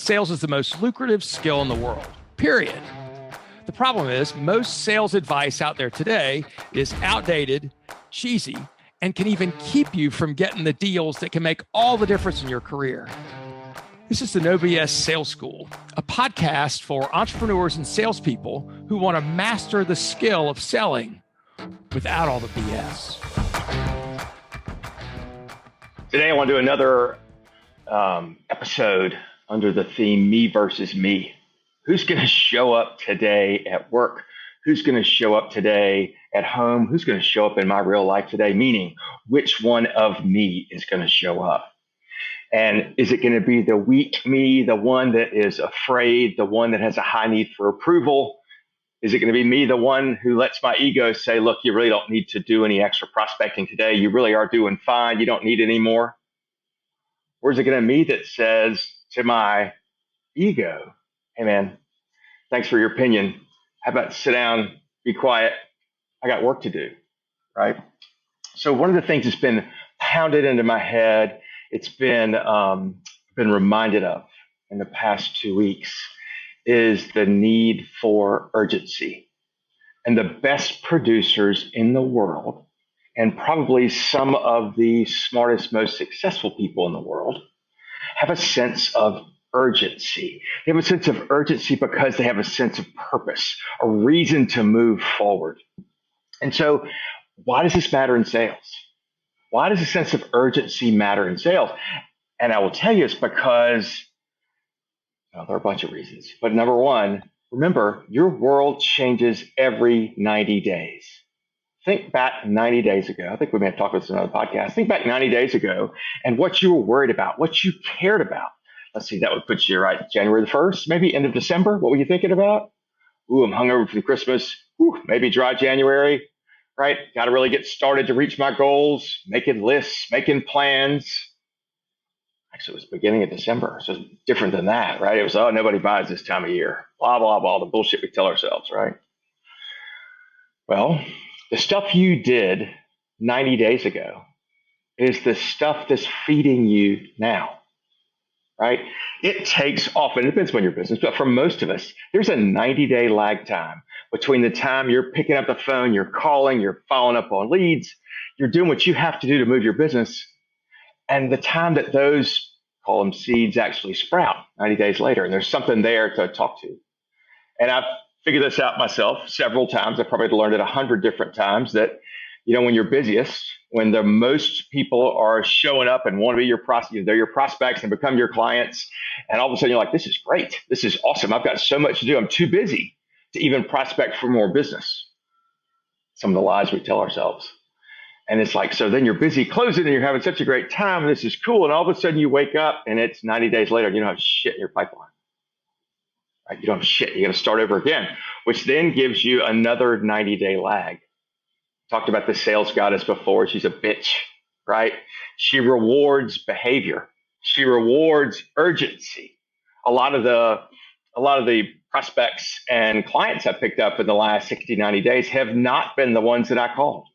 sales is the most lucrative skill in the world, period. The problem is most sales advice out there today is outdated, cheesy, and can even keep you from getting the deals that can make all the difference in your career. This is the No BS Sales School, a podcast for entrepreneurs and salespeople who want to master the skill of selling without all the BS. Today I want to do another episode under the theme Me versus Me. Who's going to show up today at work? Who's going to show up today at home? Who's going to show up in my real life today? Meaning, which one of me is going to show up? And is it going to be the weak me, the one that is afraid, the one that has a high need for approval? Is it going to be me, the one who lets my ego say, look, you really don't need to do any extra prospecting today. You really are doing fine. You don't need any more. Or is it going to be me that says to my ego, hey, man, thanks for your opinion. How about sit down, be quiet? I got work to do, right? So one of the things that's been pounded into my head, it's been reminded of in the past 2 weeks, is the need for urgency. And the best producers in the world, and probably some of the smartest, most successful people in the world, have a sense of urgency. They have a sense of urgency because they have a sense of purpose, a reason to move forward. And so why does this matter in sales? Why does a sense of urgency matter in sales? And I will tell you it's because there are a bunch of reasons. But number one, remember, your world changes every 90 days. Think back 90 days ago. I think we may have talked about this in another podcast. Think back 90 days ago and what you were worried about, what you cared about. Let's see, that would put you right January the 1st, maybe end of December. What were you thinking about? Ooh, I'm hungover for Christmas. Ooh, maybe dry January. Right? Got to really get started to reach my goals, making lists, making plans. Actually, it was the beginning of December. So it's different than that, right? It was, oh, nobody buys this time of year. Blah, blah, blah, the bullshit we tell ourselves, right? Well, the stuff you did 90 days ago is the stuff that's feeding you now, right? It takes often, it depends on your business, but for most of us, there's a 90-day lag time between the time you're picking up the phone, you're calling, you're following up on leads, you're doing what you have to do to move your business, and the time that those, call them seeds, actually sprout 90 days later. And there's something there to talk to. And I've figured this out myself several times. I've probably learned it 100 different times that, you know, when you're busiest, when the most people are showing up and want to be your prospects, they're your prospects and become your clients. And all of a sudden you're like, this is great. This is awesome. I've got so much to do. I'm too busy to even prospect for more business. Some of the lies we tell ourselves. And it's like, so then you're busy closing and you're having such a great time. And this is cool. And all of a sudden you wake up and it's 90 days later and you don't have shit in your pipeline. Right? You don't have shit. You got to start over again, which then gives you another 90-day lag. Talked about the sales goddess before. She's a bitch, right? She rewards behavior. She rewards urgency. A lot of the prospects and clients I've picked up in the last 60, 90 days have not been the ones that I called.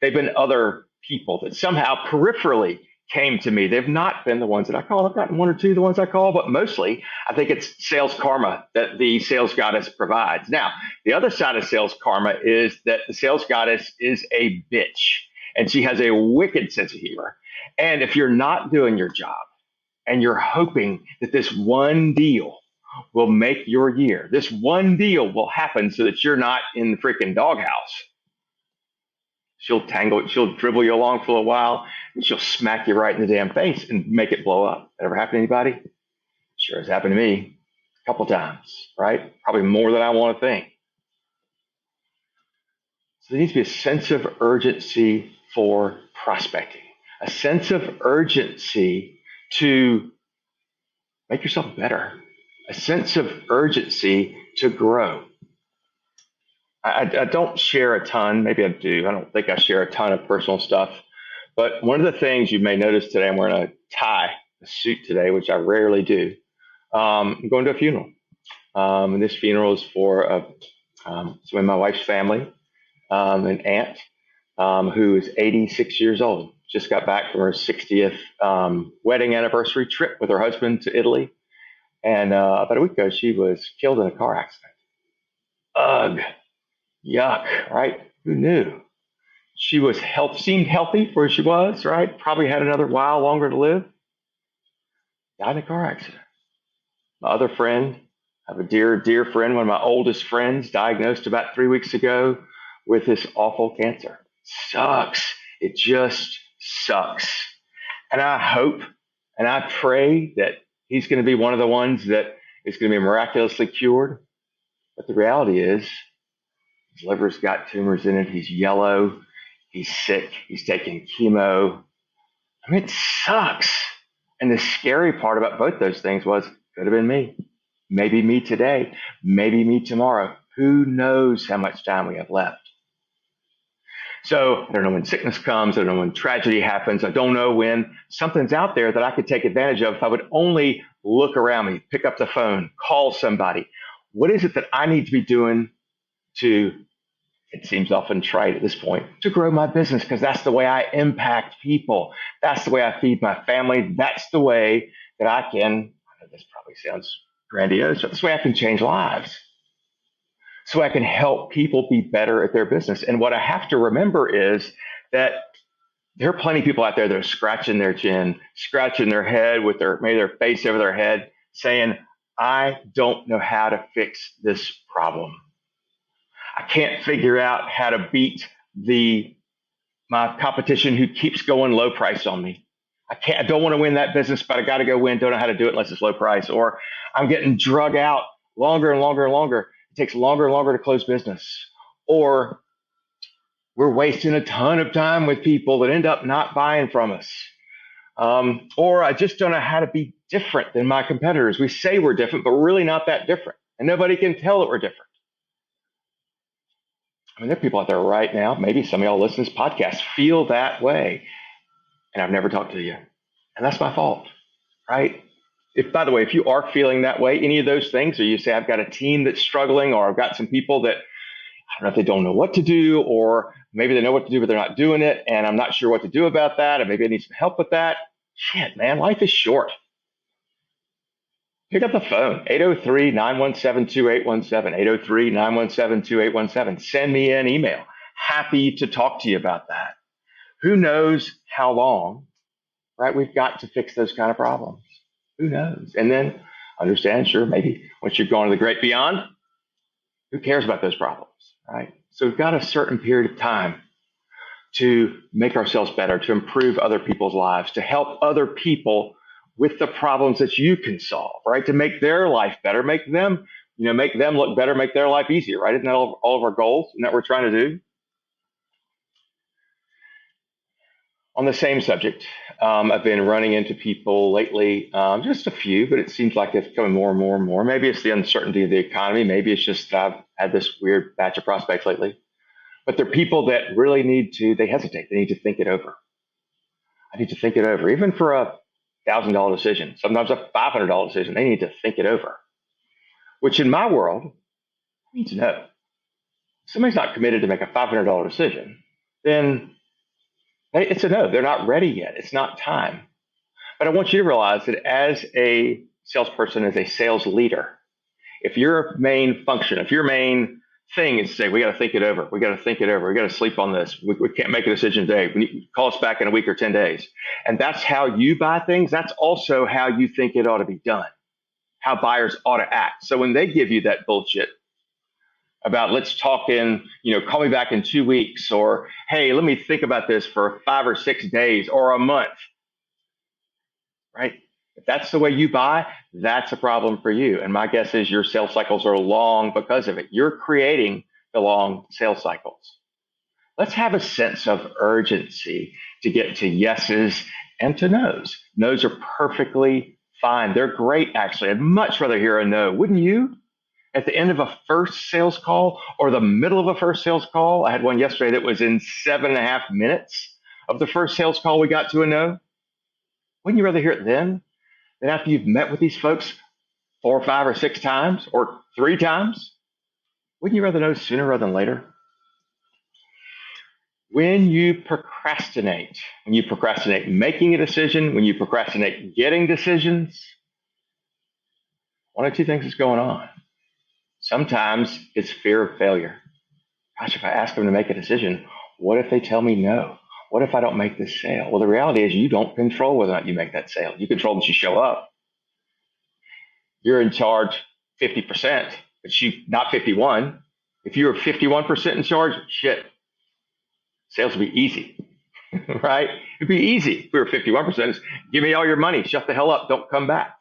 They've been other people that somehow peripherally came to me. They've not been the ones that I called. I've gotten one or two of the ones I call, but mostly I think it's sales karma that the sales goddess provides. Now, the other side of sales karma is that the sales goddess is a bitch and she has a wicked sense of humor. And if you're not doing your job and you're hoping that this one deal will make your year, this one deal will happen so that you're not in the freaking doghouse, she'll dribble you along for a while, and she'll smack you right in the damn face and make it blow up. That ever happened to anybody? Sure has happened to me a couple times, right? Probably more than I want to think. So there needs to be a sense of urgency for prospecting, a sense of urgency to make yourself better, a sense of urgency to grow. I don't share a ton. Maybe I do. I don't think I share a ton of personal stuff. But one of the things you may notice today, I'm wearing a tie, a suit today, which I rarely do. I'm going to a funeral. And this funeral is for so in my wife's family, an aunt who is 86 years old. Just got back from her 60th wedding anniversary trip with her husband to Italy. And about a week ago, she was killed in a car accident. Ugh, yuck, right? Who knew? She was seemed healthy where she was, right? Probably had another while longer to live. Died in a car accident. My other friend, I have a dear, dear friend, one of my oldest friends, diagnosed about 3 weeks ago with this awful cancer. Sucks. It just sucks. And I hope and I pray that he's going to be one of the ones that is going to be miraculously cured. But the reality is, his liver's got tumors in it. He's yellow. He's sick. He's taking chemo. I mean, it sucks. And the scary part about both those things was, could have been me. Maybe me today. Maybe me tomorrow. Who knows how much time we have left? So I don't know when sickness comes. I don't know when tragedy happens. I don't know when something's out there that I could take advantage of if I would only look around me, pick up the phone, call somebody. What is it that I need to be doing to, it seems often trite at this point, to grow my business? Because that's the way I impact people. That's the way I feed my family. That's the way that I can, I know this probably sounds grandiose, but this way I can change lives. So I can help people be better at their business. And what I have to remember is that there are plenty of people out there that are scratching their chin, scratching their head with maybe their face over their head, saying, I don't know how to fix this problem. I can't figure out how to beat my competition who keeps going low price on me. I don't want to win that business, but I got to go win. Don't know how to do it unless it's low price. Or I'm getting drug out longer and longer and longer. It takes longer and longer to close business. Or we're wasting a ton of time with people that end up not buying from us. Or I just don't know how to be different than my competitors. We say we're different, but we're really not that different. And nobody can tell that we're different. I mean, there are people out there right now, maybe some of y'all listen to this podcast, feel that way. And I've never talked to you. And that's my fault, right? By the way, if you are feeling that way, any of those things, or you say, I've got a team that's struggling, or I've got some people that, I don't know if they don't know what to do, or maybe they know what to do, but they're not doing it, and I'm not sure what to do about that, and maybe I need some help with that. Shit, man, life is short. Pick up the phone, 803-917-2817, 803-917-2817. Send me an email. Happy to talk to you about that. Who knows how long, right, we've got to fix those kind of problems. Who knows? And then understand, sure, maybe once you've gone to the great beyond, who cares about those problems, right? So we've got a certain period of time to make ourselves better, to improve other people's lives, to help other people with the problems that you can solve, right? To make their life better, make them look better, make their life easier, right? Isn't that all of our goals? Isn't that what we're trying to do? On the same subject, I've been running into people lately, just a few, but it seems like it's becoming more and more and more. Maybe it's the uncertainty of the economy. Maybe it's just I've had this weird batch of prospects lately. But they're people that really they hesitate. They need to think it over. I need to think it over. Even for a $1,000 decision, sometimes a $500 decision, they need to think it over. Which in my world means no. If somebody's not committed to make a $500 decision, then it's a no. They're not ready yet. It's not time. But I want you to realize that as a salesperson, as a sales leader, if your main function, if your main thing is to say, we got to think it over, we got to think it over, we got to sleep on this, we can't make a decision today, call us back in a week or 10 days. And that's how you buy things. That's also how you think it ought to be done, how buyers ought to act. So when they give you that bullshit about let's talk call me back in 2 weeks, or hey, let me think about this for 5 or 6 days or a month, right? If that's the way you buy, that's a problem for you. And my guess is your sales cycles are long because of it. You're creating the long sales cycles. Let's have a sense of urgency to get to yeses and to nos. Nos are perfectly fine. They're great, actually. I'd much rather hear a no, wouldn't you? At the end of a first sales call or the middle of a first sales call. I had one yesterday that was in 7.5 minutes of the first sales call we got to a no. Wouldn't you rather hear it then than after you've met with these folks 4 or 5 or 6 times or 3 times? Wouldn't you rather know sooner rather than later? When you procrastinate making a decision, when you procrastinate getting decisions, One of two things is going on. Sometimes it's fear of failure. Gosh, if I ask them to make a decision, what if they tell me no? What if I don't make this sale? Well, the reality is you don't control whether or not you make that sale. You control that you show up. You're in charge 50%, but you not 51. If you were 51% in charge, shit, sales would be easy, right? It'd be easy. If we were 51%, it's give me all your money, shut the hell up, don't come back.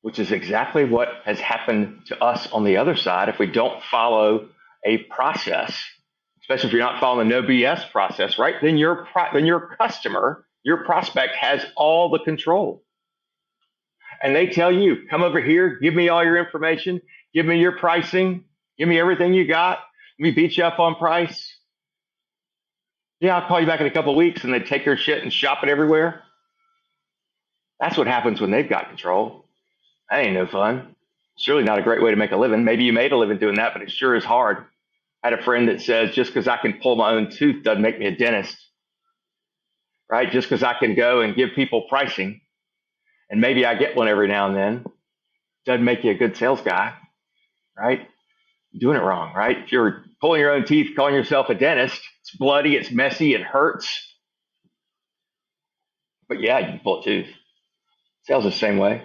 Which is exactly what has happened to us on the other side if we don't follow a process, especially if you're not following the no BS process, right? Then your customer, your prospect has all the control. And they tell you, come over here, give me all your information, give me your pricing, give me everything you got, let me beat you up on price. Yeah, I'll call you back in a couple of weeks, and they take their shit and shop it everywhere. That's what happens when they've got control. That ain't no fun. It's really not a great way to make a living. Maybe you made a living doing that, but it sure is hard. I had a friend that says, just because I can pull my own tooth doesn't make me a dentist, right? Just because I can go and give people pricing, and maybe I get one every now and then, doesn't make you a good sales guy, right? You're doing it wrong, right? If you're pulling your own teeth, calling yourself a dentist, it's bloody, it's messy, it hurts. But yeah, you can pull a tooth. Sales is the same way.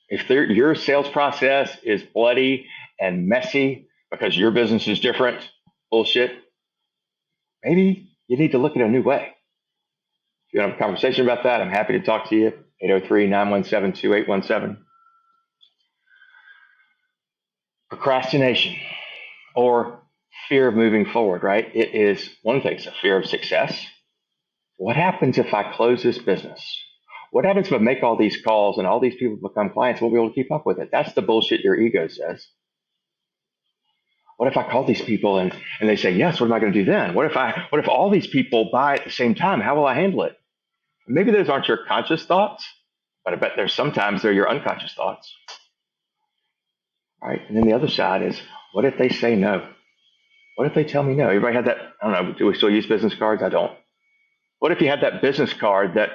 If your sales process is bloody and messy because your business is different, bullshit, maybe you need to look at a new way. If you want to have a conversation about that, I'm happy to talk to you. 803-917-2817. Procrastination or fear of moving forward, right? It is one thing, it's a fear of success. What happens if I close this business? What happens if I make all these calls and all these people become clients and won't be able to keep up with it? That's the bullshit your ego says. What if I call these people and they say, yes, what am I going to do then? What if all these people buy at the same time? How will I handle it? Maybe those aren't your conscious thoughts, but I bet sometimes they're your unconscious thoughts. Right? And then the other side is, what if they say no? What if they tell me no? Everybody had that, I don't know, do we still use business cards? I don't. What if you had that business card that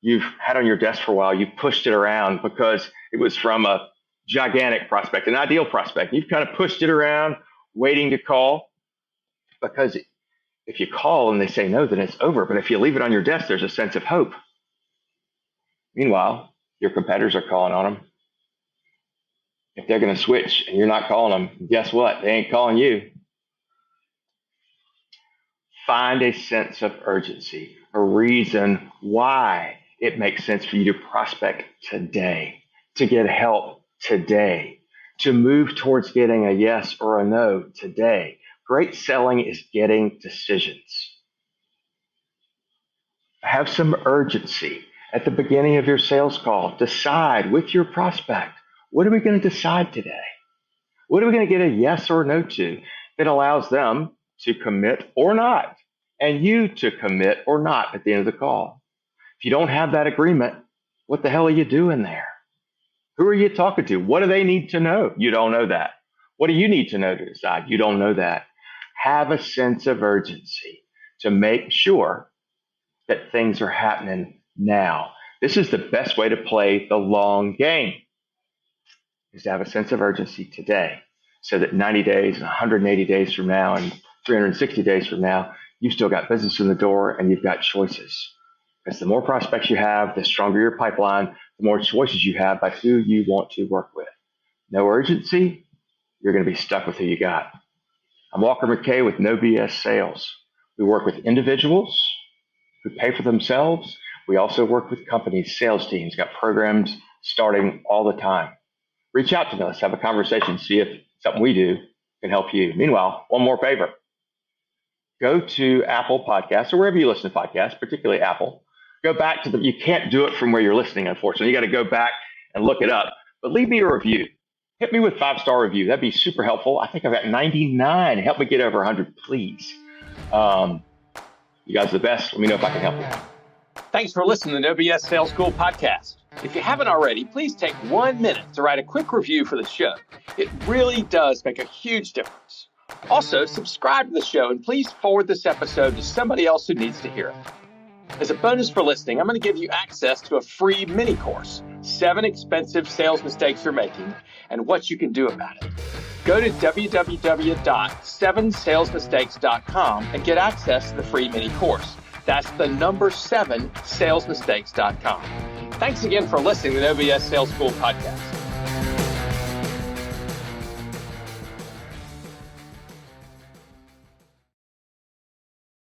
you've had on your desk for a while, you've pushed it around because it was from a gigantic prospect, an ideal prospect. You've kind of pushed it around, waiting to call, because if you call and they say no, then it's over. But if you leave it on your desk, there's a sense of hope. Meanwhile, your competitors are calling on them. If they're going to switch and you're not calling them, guess what? They ain't calling you. Find a sense of urgency, a reason why it makes sense for you to prospect today, to get help today, to move towards getting a yes or a no today. Great selling is getting decisions. Have some urgency at the beginning of your sales call. Decide with your prospect, what are we going to decide today? What are we going to get a yes or no to that allows them to commit or not, and you to commit or not at the end of the call? If you don't have that agreement, what the hell are you doing there? Who are you talking to? What do they need to know? You don't know that. What do you need to know to decide? You don't know that. Have a sense of urgency to make sure that things are happening now. This is the best way to play the long game, is to have a sense of urgency today, so that 90 days, 180 days from now, and 360 days from now, you've still got business in the door and you've got choices. Because the more prospects you have, the stronger your pipeline, the more choices you have by who you want to work with. No urgency, you're going to be stuck with who you got. I'm Walker McKay with No BS Sales. We work with individuals who pay for themselves. We also work with companies, sales teams, got programs starting all the time. Reach out to me. Let's have a conversation, see if something we do can help you. Meanwhile, one more favor. Go to Apple Podcasts or wherever you listen to podcasts, particularly Apple. Go back to you can't do it from where you're listening, unfortunately. You got to go back and look it up. But leave me a review. Hit me with 5-star review. That'd be super helpful. I think I've got 99. Help me get over 100, please. You guys are the best. Let me know if I can help you. Thanks for listening to No BS Sales School podcast. If you haven't already, please take 1 minute to write a quick review for the show. It really does make a huge difference. Also, subscribe to the show and please forward this episode to somebody else who needs to hear it. As a bonus for listening, I'm going to give you access to a free mini course 7 expensive sales mistakes you're making and what you can do about it. Go to www.7salesmistakes.com and get access to the free mini course. That's the number 7salesmistakes.com. Thanks again for listening to the OBS Sales School podcast.